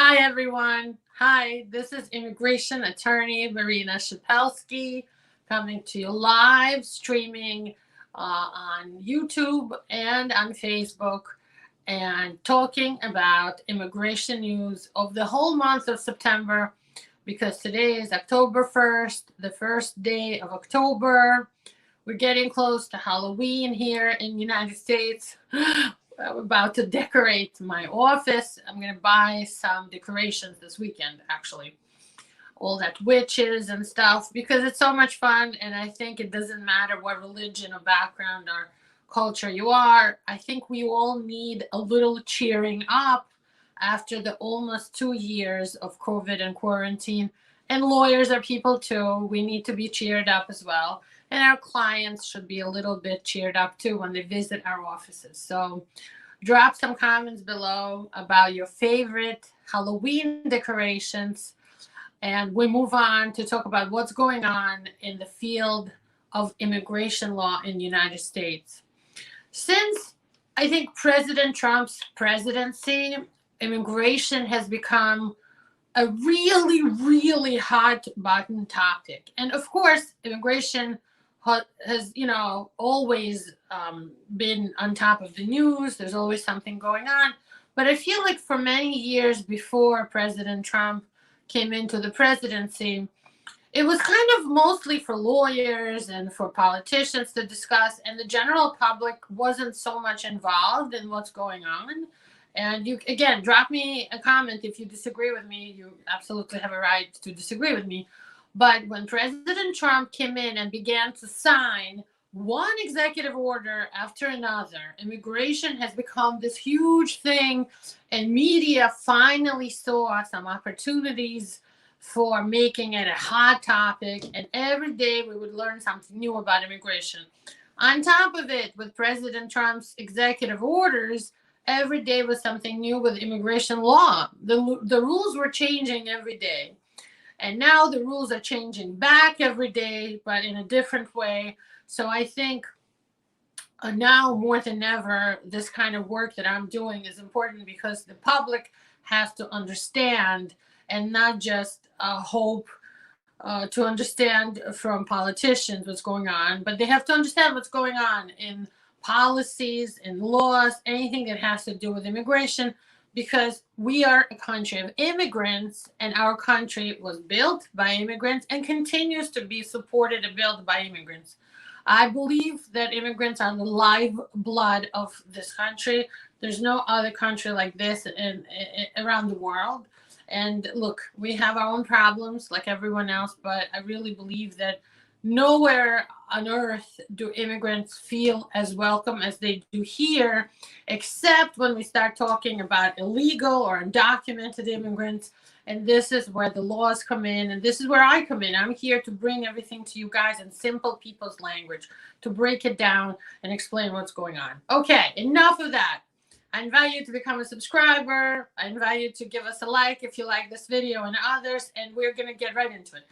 Hi, everyone. Hi, this is immigration attorney Marina Shepelsky coming to you live, streaming on YouTube and on Facebook, and talking about immigration news of the whole month of September, because today is October 1st, the first day of October. We're getting close to Halloween here in the United States. I'm about to decorate my office. I'm going to buy some decorations this weekend, actually. All that witches and stuff, because it's so much fun. And I think it doesn't matter what religion or background or culture you are. I think we all need a little cheering up after the almost 2 years of COVID and quarantine. And lawyers are people too. We need to be cheered up as well. And our clients should be a little bit cheered up too when they visit our offices. So drop some comments below about your favorite Halloween decorations. And we move on to talk about what's going on in the field of immigration law in the United States. Since I think President Trump's presidency, immigration has become a really, really hot button topic. And of course, immigration has, always been on top of the news. There's always something going on. But I feel like for many years before President Trump came into the presidency, it was kind of mostly for lawyers and for politicians to discuss, and the general public wasn't so much involved in what's going on. And you, again, drop me a comment if you disagree with me. You absolutely have a right to disagree with me. But when President Trump came in and began to sign one executive order after another, immigration has become this huge thing, and media finally saw some opportunities for making it a hot topic, and every day we would learn something new about immigration. On top of it, with President Trump's executive orders, every day was something new with immigration law. The rules were changing every day. And now the rules are changing back every day, but in a different way. So I think now more than ever, this kind of work that I'm doing is important, because the public has to understand, and not just hope to understand from politicians what's going on, but they have to understand what's going on in policies, in laws, anything that has to do with immigration, because we are a country of immigrants, and our country was built by immigrants and continues to be supported and built by immigrants. I believe that immigrants are the lifeblood of this country. There's no other country like this around the world. And look, we have our own problems like everyone else, but I really believe that nowhere on earth do immigrants feel as welcome as they do here, except when we start talking about illegal or undocumented immigrants. And this is where the laws come in, and this is where I come in. I'm here to bring everything to you guys in simple people's language, to break it down and explain what's going on. Okay, enough of that. I invite you to become a subscriber. I invite you to give us a like if you like this video and others, and we're going to get right into it.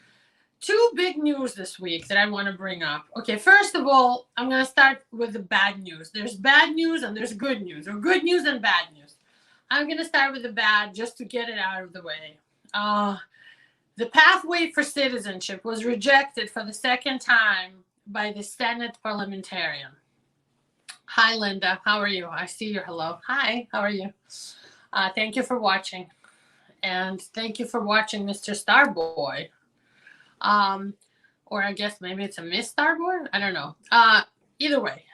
Two big news this week that I want to bring up. Okay, first of all, I'm going to start with the bad news. There's bad news and there's good news, or good news and bad news. I'm going to start with the bad just to get it out of the way. The pathway for citizenship was rejected for the second time by the Senate parliamentarian. Hi, Linda. How are you? I see your hello. Hi, how are you? Thank you for watching. And thank you for watching Mr. Starboy. Or I guess maybe it's a Miss Starboy. I don't know. Either way,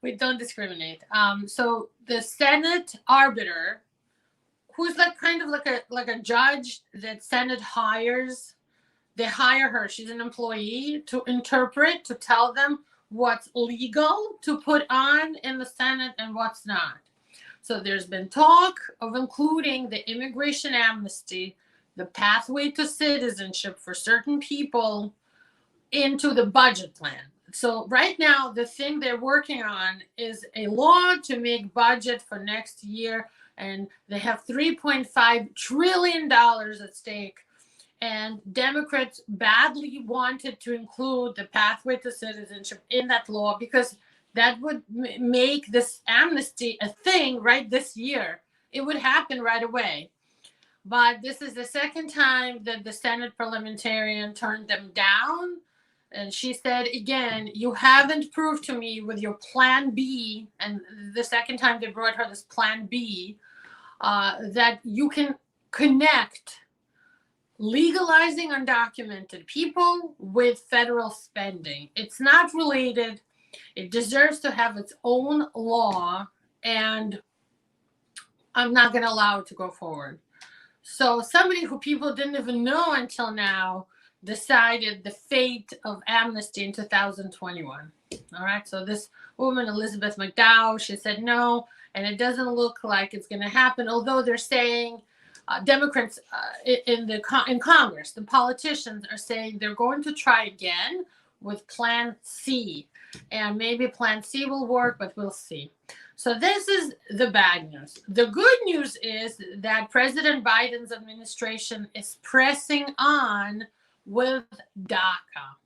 we don't discriminate. So the Senate arbiter, who's like kind of like a judge that Senate hires, they hire her. She's an employee to interpret, to tell them what's legal to put on in the Senate and what's not. So there's been talk of including the immigration amnesty, the pathway to citizenship for certain people, into the budget plan. So right now, the thing they're working on is a law to make budget for next year, and they have $3.5 trillion at stake. And Democrats badly wanted to include the pathway to citizenship in that law, because that would make this amnesty a thing right this year. It would happen right away. But this is the second time that the Senate parliamentarian turned them down. And she said, again, you haven't proved to me with your plan B, and the second time they brought her this plan B, that you can connect legalizing undocumented people with federal spending. It's not related. It deserves to have its own law, and I'm not going to allow it to go forward. So somebody who people didn't even know until now decided the fate of amnesty in 2021. All right. So this woman, Elizabeth McDowell, she said no, and it doesn't look like it's going to happen. Although they're saying Democrats in Congress, the politicians are saying they're going to try again with Plan C, and maybe Plan C will work, but we'll see. So this is the bad news. The good news is that President Biden's administration is pressing on with DACA.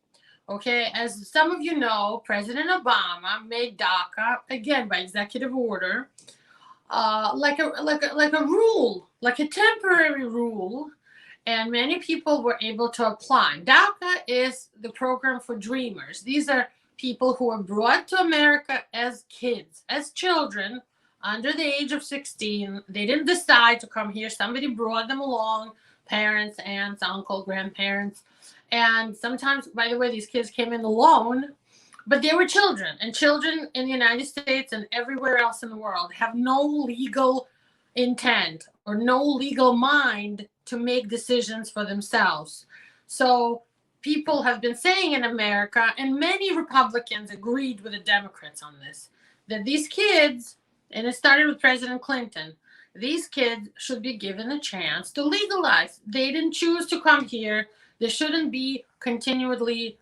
Okay, as some of you know, President Obama made DACA, again by executive order, like a rule, like a temporary rule, and many people were able to apply. DACA is the program for dreamers. These are people who were brought to America as kids, as children, under the age of 16. They didn't decide to come here. Somebody brought them along, parents, aunts, uncle, grandparents. And sometimes, by the way, these kids came in alone, but they were children. And children in the United States and everywhere else in the world have no legal intent or no legal mind to make decisions for themselves. So people have been saying in America, and many Republicans agreed with the Democrats on this, that these kids, and it started with President Clinton, these kids should be given a chance to legalize. They didn't choose to come here. They shouldn't be continually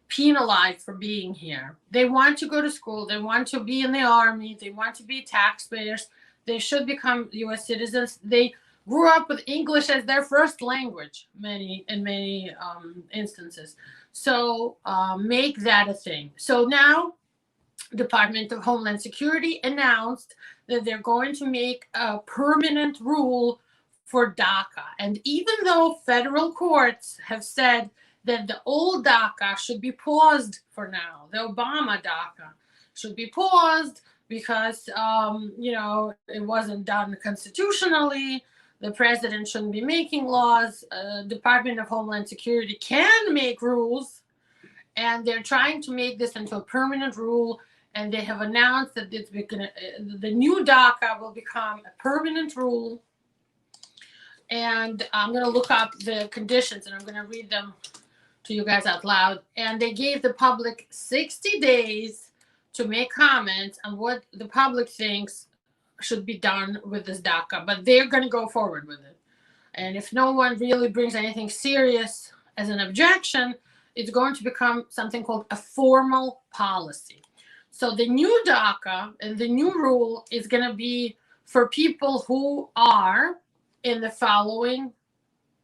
penalized for being here. They want to go to school. They want to be in the army. They want to be taxpayers. They should become U.S. citizens. They grew up with English as their first language, in many instances. So make that a thing. So now, Department of Homeland Security announced that they're going to make a permanent rule for DACA. And even though federal courts have said that the old DACA should be paused for now, the Obama DACA should be paused because, it wasn't done constitutionally. The president shouldn't be making laws. Department of Homeland Security can make rules, and they're trying to make this into a permanent rule. And they have announced that the new DACA will become a permanent rule. And I'm going to look up the conditions, and I'm going to read them to you guys out loud. And they gave the public 60 days to make comments on what the public thinks should be done with this DACA, but they're going to go forward with it. And if no one really brings anything serious as an objection, it's going to become something called a formal policy. So the new DACA and the new rule is going to be for people who are in the following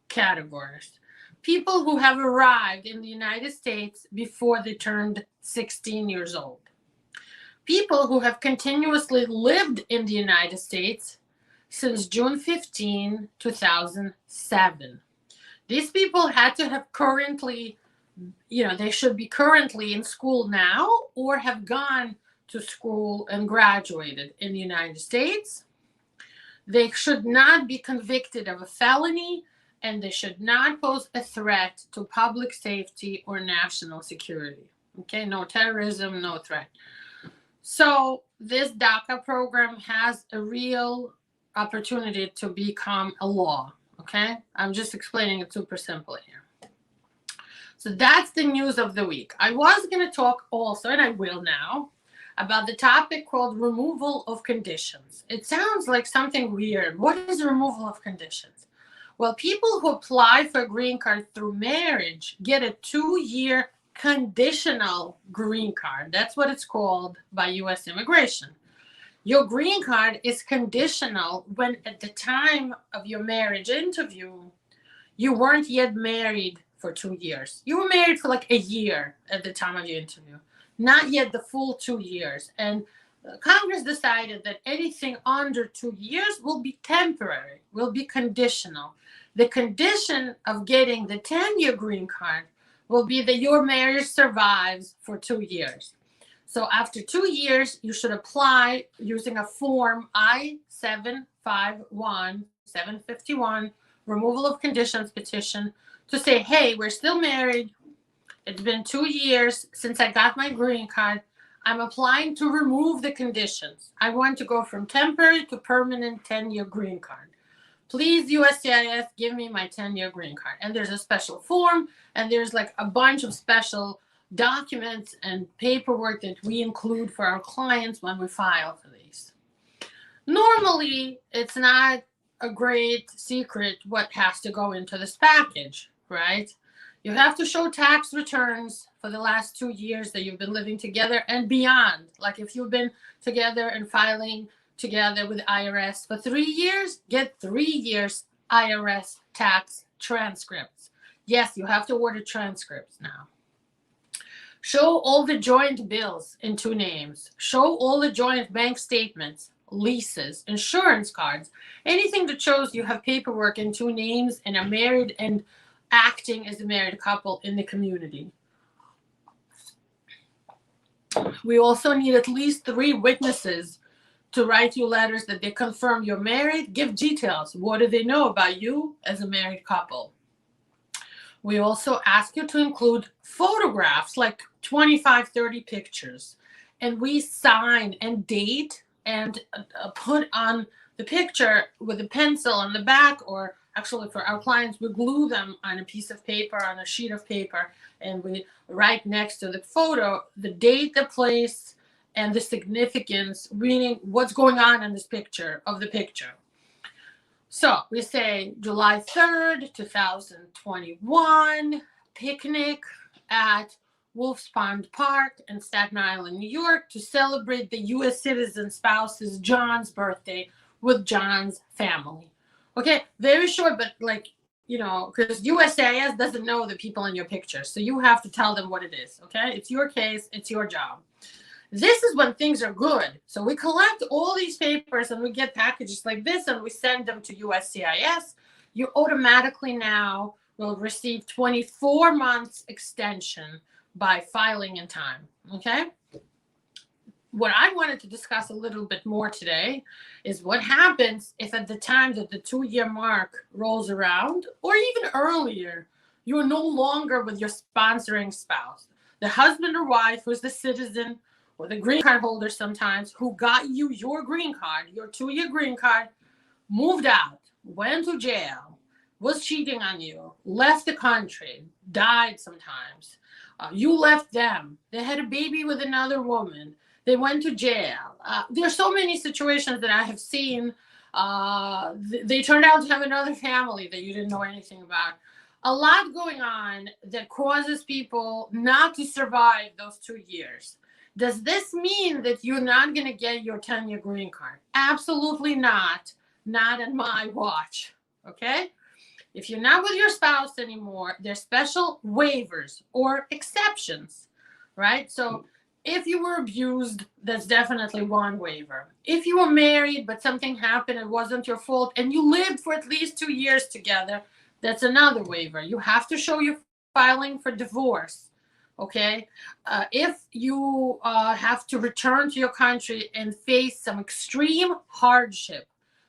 categories. People who have arrived in the United States before they turned 16 years old. People who have continuously lived in the United States since June 15, 2007. These people had to have currently, they should be currently in school now or have gone to school and graduated in the United States. They should not be convicted of a felony, and they should not pose a threat to public safety or national security. Okay, no terrorism, no threat. So this DACA program has a real opportunity to become a law, okay? I'm just explaining it super simply here. So that's the news of the week. I was going to talk also, and I will now, about the topic called removal of conditions. It sounds like something weird. What is removal of conditions? Well, people who apply for a green card through marriage get a 2-year conditional green card. That's what it's called by U.S. immigration. Your green card is conditional when at the time of your marriage interview, you weren't yet married for 2 years. You were married for like a year at the time of your interview, not yet the full 2 years. And Congress decided that anything under 2 years will be temporary, will be conditional. The condition of getting the 10-year green card will be that your marriage survives for 2 years. So after 2 years, you should apply using a form I-751 removal of conditions petition to say, hey, we're still married. It's been 2 years since I got my green card. I'm applying to remove the conditions. I want to go from temporary to permanent 10-year green card. Please, USCIS, give me my 10-year green card. And there's a special form, and there's like a bunch of special documents and paperwork that we include for our clients when we file for these. Normally, it's not a great secret what has to go into this package, right? You have to show tax returns for the last 2 years that you've been living together and beyond. Like if you've been together and filing together with IRS for 3 years, get 3 years IRS tax transcripts. Yes, you have to order transcripts now. Show all the joint bills in 2 names. Show all the joint bank statements, leases, insurance cards, anything that shows you have paperwork in 2 names and are married and acting as a married couple in the community. We also need at least 3 witnesses to write you letters that they confirm you're married. Give details. What do they know about you as a married couple? We also ask you to include photographs, like 25, 30 pictures. And we sign and date and put on the picture with a pencil on the back, or actually for our clients, we glue them on a piece of paper, on a sheet of paper, and we write next to the photo the date, the place, and the significance, meaning what's going on in this picture of the picture. So we say July 3rd, 2021, picnic at Wolf's Pond Park in Staten Island, New York, to celebrate the U.S. citizen spouse's John's birthday with John's family. Okay, very short, but like, you know, because USCIS doesn't know the people in your picture. So you have to tell them what it is, okay? It's your case, it's your job. This is when things are good. So we collect all these papers and we get packages like this and we send them to USCIS. You automatically now will receive 24 months extension by filing in time, okay? What I wanted to discuss a little bit more today is what happens if at the time that the 2-year mark rolls around, or even earlier, you are no longer with your sponsoring spouse. The husband or wife who's the citizen or the green card holder sometimes, who got you your green card, your 2-year green card, moved out, went to jail, was cheating on you, left the country, died sometimes. You left them. They had a baby with another woman. They went to jail. There are so many situations that I have seen. They turned out to have another family that you didn't know anything about. A lot going on that causes people not to survive those 2 years. Does this mean that you're not going to get your 10-year green card? Absolutely not. Not on my watch. Okay? If you're not with your spouse anymore, there's special waivers or exceptions, right? So if you were abused, that's definitely one waiver. If you were married, but something happened, it wasn't your fault, and you lived for at least 2 years together, that's another waiver. You have to show you're filing for divorce, okay? If you have to return to your country and face some extreme hardship,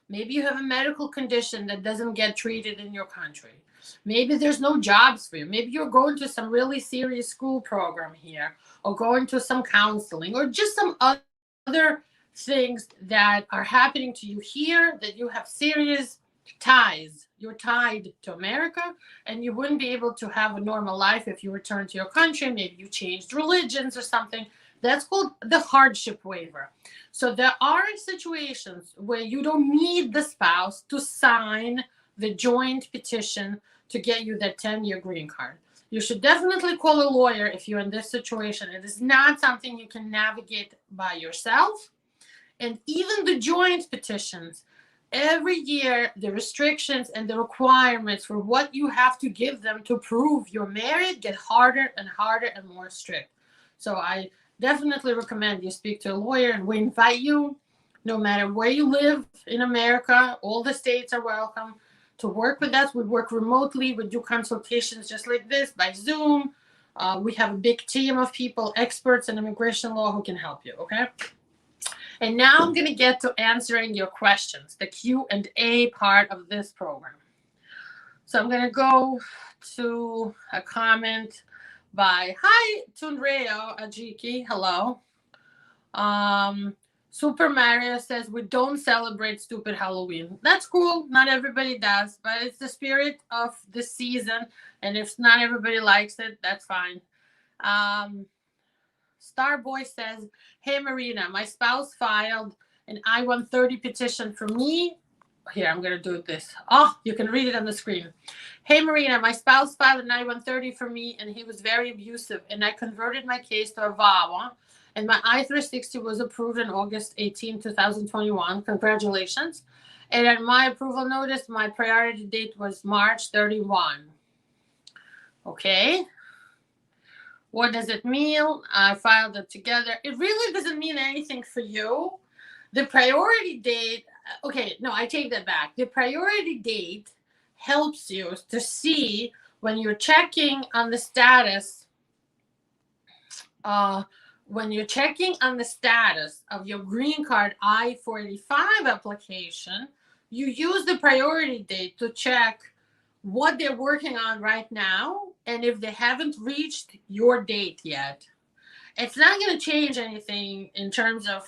maybe you have a medical condition that doesn't get treated in your country. Maybe there's no jobs for you. Maybe you're going to some really serious school program here, or going to some counseling, or just some other things that are happening to you here that you have serious ties. You're tied to America, and you wouldn't be able to have a normal life if you return to your country. Maybe you changed religions or something. That's called the hardship waiver. So there are situations where you don't need the spouse to sign the joint petition to get you that 10-year green card. You should definitely call a lawyer if you're in this situation. It is not something you can navigate by yourself. And even the joint petitions, every year the restrictions and the requirements for what you have to give them to prove you're married get harder and harder and more strict. So I definitely recommend you speak to a lawyer, and we invite you, no matter where you live in America, all the states are welcome to work with us. We work remotely. We do consultations just like this by Zoom. We have a big team of people, experts in immigration law, who can help you, okay? And now I'm going to get to answering your questions, the Q&A part of this program. So I'm going to go to a comment by, hi, Tunreo Ajiki, hello. Super Mario says, we don't celebrate stupid Halloween. That's cool. Not everybody does, but it's the spirit of the season. And if not everybody likes it, that's fine. Starboy says, hey, Marina, my spouse filed an I-130 petition for me. Here, I'm going to do this. Oh, you can read it on the screen. Hey, Marina, my spouse filed an I-130 for me, and he was very abusive, and I converted my case to a VAWA, and my I-360 was approved on August 18, 2021. Congratulations. And on my approval notice, my priority date was March 31. Okay. What does it mean? I filed it together. It really doesn't mean anything for you. The priority date, okay, no, I take that back. The priority date helps you to see when you're checking on the status when you're checking on the status of your green card I-485 application, you use the priority date to check what they're working on right now and if they haven't reached your date yet. It's not going to change anything in terms of,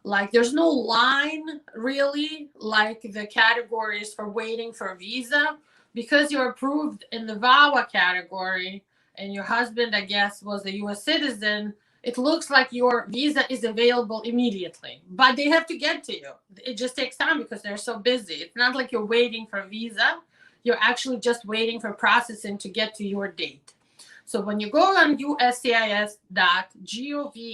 like, there's no line really, like the categories for waiting for a visa, because you're approved in the VAWA category and your husband, I guess, was a U.S. citizen. It looks like your visa is available immediately, but they have to get to you. It just takes time because they're so busy. It's not like you're waiting for a visa. You're actually just waiting for processing to get to your date. So when you go on uscis.gov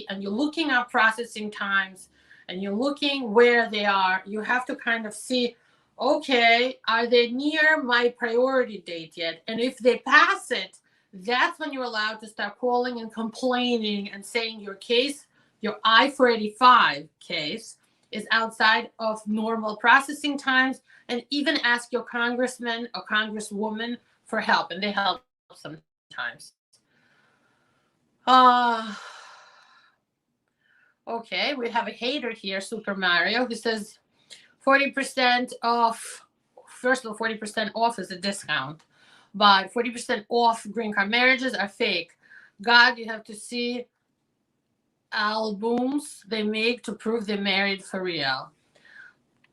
and you're looking up processing times and you're looking where they are, you have to kind of see, okay, are they near my priority date yet? And if they pass it, that's when you're allowed to start calling and complaining and saying your case, your I-485 case, is outside of normal processing times, and even ask your congressman or congresswoman for help, and they help sometimes. Okay, we have a hater here, Super Mario, who says 40% off. First of all, 40% off is a discount, but 40% off green card marriages are fake. God, you have to see albums they make to prove they're married for real.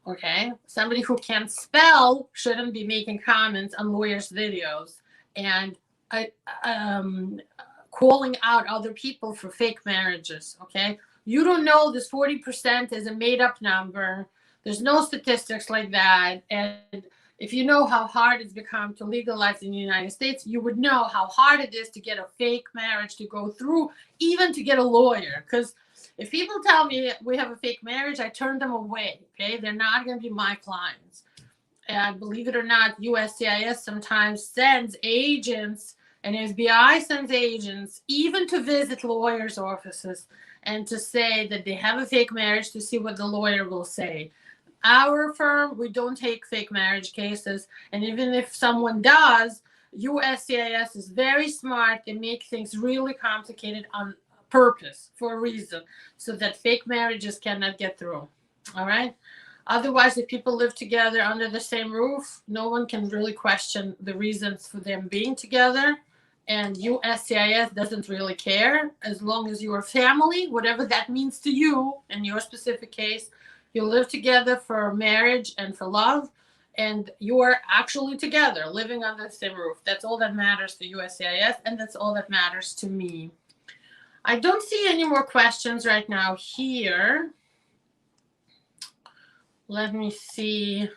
Okay, somebody who can't spell shouldn't be making comments on lawyers' videos and calling out other people for fake marriages. Okay, you don't know this 40% is a made-up number. There's no statistics like that. And if you know how hard it's become to legalize in the United States, you would know how hard it is to get a fake marriage to go through, even to get a lawyer. Because if people tell me we have a fake marriage, I turn them away. Okay, they're not going to be my clients. And believe it or not, USCIS sometimes sends agents, and FBI sends agents even to visit lawyers' offices and to say that they have a fake marriage, to see what the lawyer will say. Our firm, we don't take fake marriage cases. And even if someone does, USCIS is very smart. They make things really complicated on purpose, for a reason, so that fake marriages cannot get through. All right? Otherwise, if people live together under the same roof, no one can really question the reasons for them being together. And USCIS doesn't really care. As long as you're family, whatever that means to you in your specific case, you live together for marriage and for love, and you're actually together, living under the same roof. That's all that matters to USCIS, and that's all that matters to me. I don't see any more questions right now here. Let me see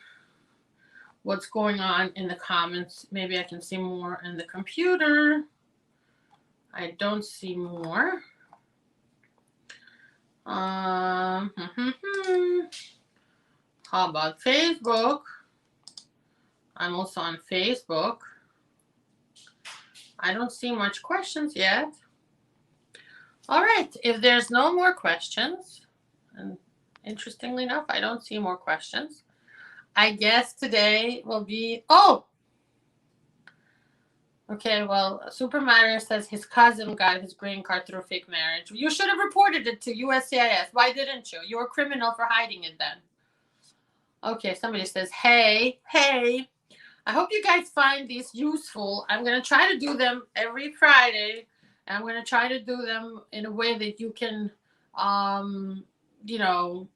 what's going on in the comments. Maybe I can see more in the computer. I don't see more. How about Facebook? I'm also on Facebook. I don't see much questions yet. All right. If there's no more questions, and interestingly enough, I don't see more questions. I guess today will be. Oh, okay. Well, Super Mario says his cousin got his green card through fake marriage. You should have reported it to USCIS. Why didn't you? You're a criminal for hiding it then. Okay. Somebody says, hey. I hope you guys find these useful. I'm going to try to do them every Friday. And I'm going to try to do them in a way that you can, you know,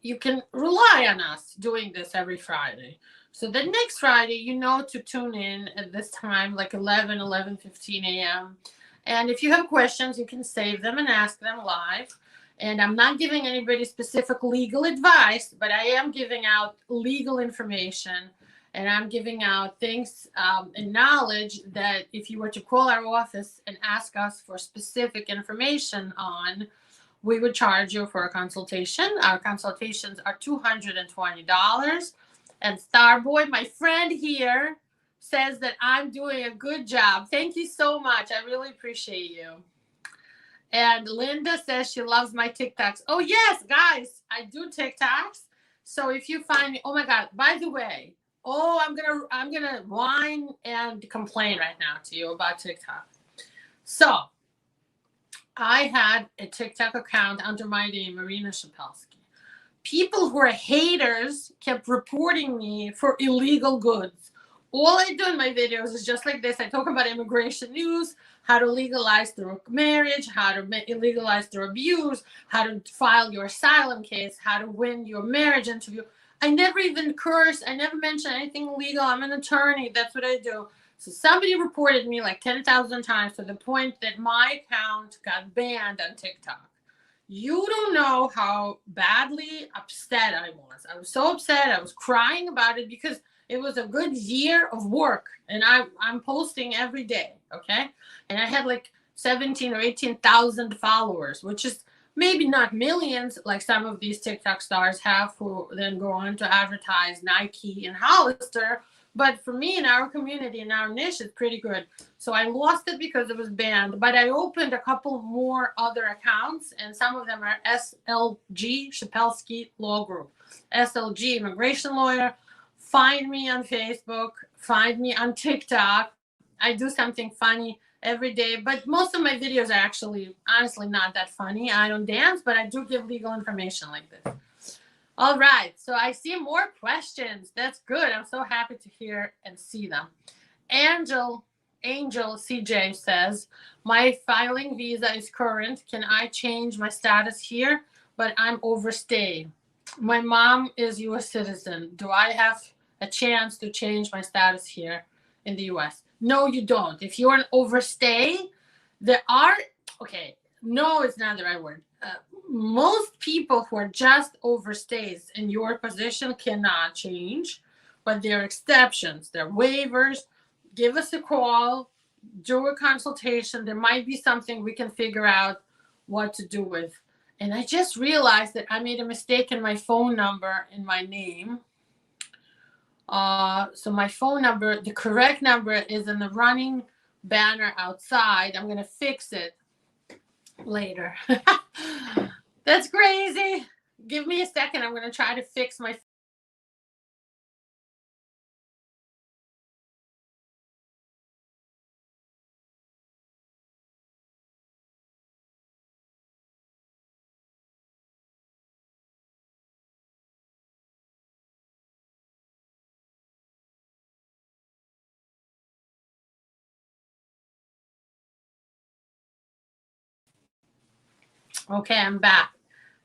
you can rely on us doing this every Friday. So the next Friday, you know to tune in at this time, like 11:15 a.m. And if you have questions, you can save them and ask them live. And I'm not giving anybody specific legal advice, but I am giving out legal information. And I'm giving out things and knowledge that if you were to call our office and ask us for specific information on, we would charge you for a consultation. Our consultations are $220. And Starboy, my friend here, says that I'm doing a good job. Thank you so much. I really appreciate you. And Linda says she loves my TikToks. Oh, yes, guys, I do TikToks. So if you find me, oh my God, by the way, I'm gonna whine and complain right now to you about TikTok. So I had a TikTok account under my name, Marina Shepelsky. People who are haters kept reporting me for illegal goods. All I do in my videos is just like this. I talk about immigration news, how to legalize through marriage, how to legalize through abuse, how to file your asylum case, how to win your marriage interview. I never even curse. I never mention anything illegal. I'm an attorney. That's what I do. So somebody reported me like 10,000 times to the point that my account got banned on TikTok. You don't know how badly upset I was. I was so upset. I was crying about it because it was a good year of work, and I'm posting every day, okay? And I had like 17 or 18,000 followers, which is maybe not millions like some of these TikTok stars have who then go on to advertise Nike and Hollister. But for me in our community, in our niche, it's pretty good. So I lost it because it was banned. But I opened a couple more other accounts, and some of them are SLG, Shepelsky Law Group, SLG, Immigration Lawyer. Find me on Facebook. Find me on TikTok. I do something funny every day, but most of my videos are actually, honestly, not that funny. I don't dance, but I do give legal information like this. All right, so I see more questions. That's good. I'm so happy to hear and see them. Angel CJ says, my filing visa is current. Can I change my status here? But I'm overstayed. My mom is U.S. citizen. Do I have a chance to change my status here in the U.S.? No, you don't. If you're an overstay, there are, okay, no, it's not the right word. Most people who are just overstays in your position cannot change, but there are exceptions. There are waivers. Give us a call, do a consultation. There might be something we can figure out what to do with. And I just realized that I made a mistake in my phone number in my name. So my phone number, the correct number is in the running banner outside. I'm going to fix it later. That's crazy. Give me a second. I'm going to try to fix my. Okay, I'm back.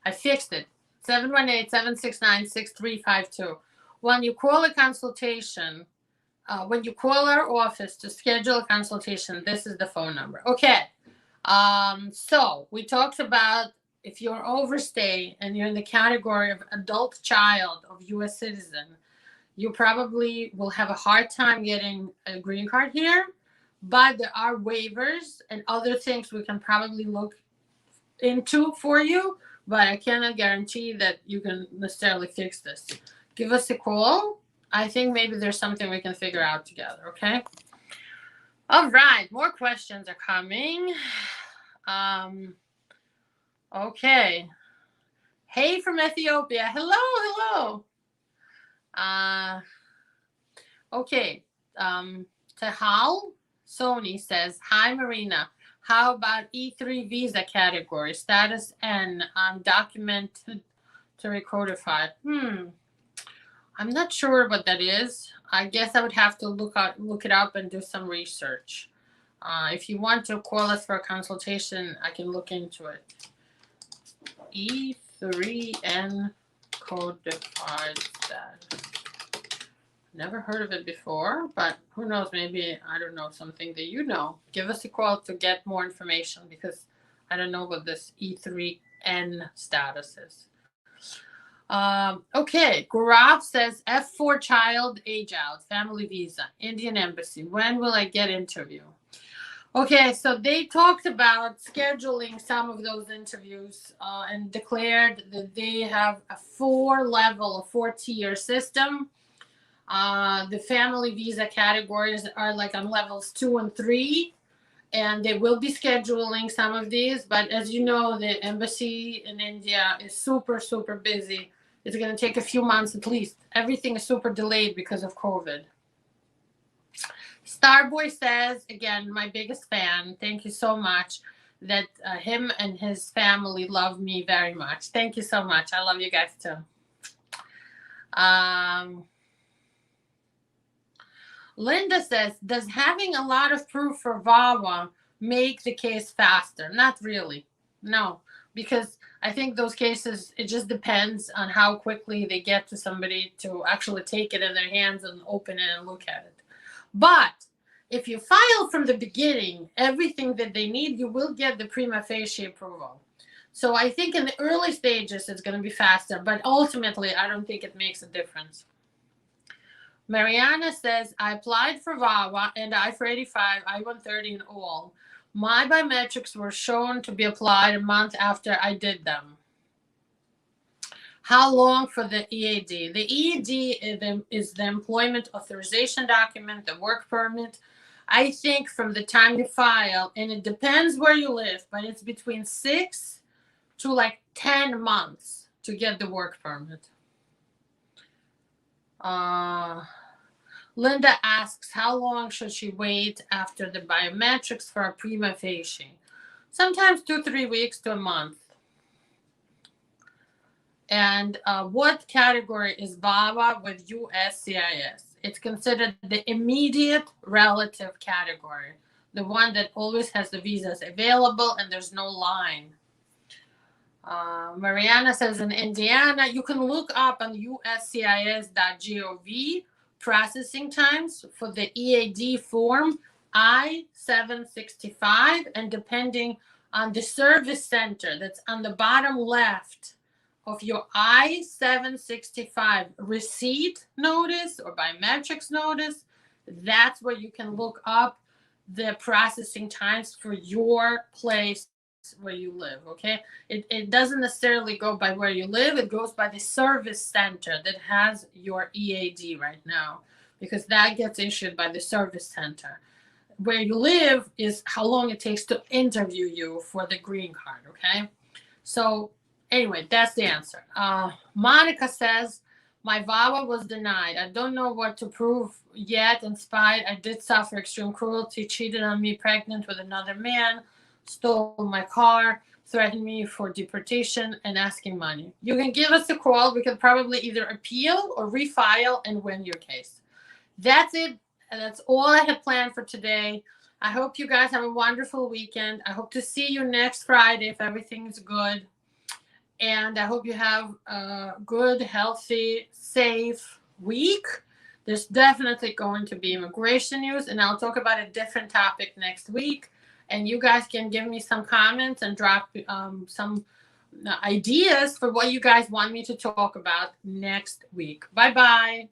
I fixed it. 718-769-6352. When you call a consultation, when you call our office to schedule a consultation, this is the phone number. Okay. So we talked about if you're overstay and you're in the category of adult child of U.S. citizen, you probably will have a hard time getting a green card here. But there are waivers and other things we can probably look into for you, but I cannot guarantee that you can necessarily fix this. Give us a call. I think maybe there's something we can figure out together, okay? All right, more questions are coming. Okay. Hey from Ethiopia. Hello. Okay. Tahal Sony says, hi, Marina. How about E3 visa category? Status N. Documented to recodified. I'm not sure what that is. I guess I would have to look it up and do some research. If you want to call us for a consultation, I can look into it. E3N codified status. Never heard of it before, but who knows? Maybe I don't know something that you know. Give us a call to get more information because I don't know what this E3N status is. Okay, Gaurav says F4 child age out, family visa, Indian embassy. When will I get interview? Okay, so they talked about scheduling some of those interviews and declared that they have a 4-tier system. The family visa categories are like on levels 2 and 3, and they will be scheduling some of these. But as you know, the embassy in India is super, super busy. It's going to take a few months at least. Everything is super delayed because of COVID. Starboy says, again, my biggest fan. Thank you so much that him and his family love me very much. Thank you so much. I love you guys too. Linda says, does having a lot of proof for VAWA make the case faster? Not really. No, because I think those cases, it just depends on how quickly they get to somebody to actually take it in their hands and open it and look at it. But if you file from the beginning, everything that they need, you will get the prima facie approval. So I think in the early stages, it's going to be faster. But ultimately, I don't think it makes a difference. Mariana says, I applied for VAWA and I-485, I-130 and all. My biometrics were shown to be applied a month after I did them. How long for the EAD? The EAD is the employment authorization document, the work permit. I think from the time you file, and it depends where you live, but it's between 6 to like 10 months to get the work permit. Linda asks, how long should she wait after the biometrics for a prima facie? Sometimes 2-3 weeks to a month. And what category is VAWA with USCIS? It's considered the immediate relative category, the one that always has the visas available and there's no line. Mariana says in Indiana, you can look up on uscis.gov processing times for the EAD form I-765, and depending on the service center that's on the bottom left of your I-765 receipt notice or biometrics notice, that's where you can look up the processing times for your place where you live. Okay, it doesn't necessarily go by where you live, it goes by the service center that has your EAD right now, because that gets issued by the service center. Where you live is how long it takes to interview you for the green card. Okay, so anyway, that's the answer. Monica says, my VAWA was denied. I don't know what to prove yet. In spite, I did suffer extreme cruelty, cheated on me, pregnant with another man, stole my car, threatened me for deportation, and asking money. You can give us a call. We can probably either appeal or refile and win your case. That's it. And that's all I had planned for today. I hope you guys have a wonderful weekend. I hope to see you next Friday if everything is good. And I hope you have a good, healthy, safe week. There's definitely going to be immigration news, and I'll talk about a different topic next week. And you guys can give me some comments and drop some ideas for what you guys want me to talk about next week. Bye-bye.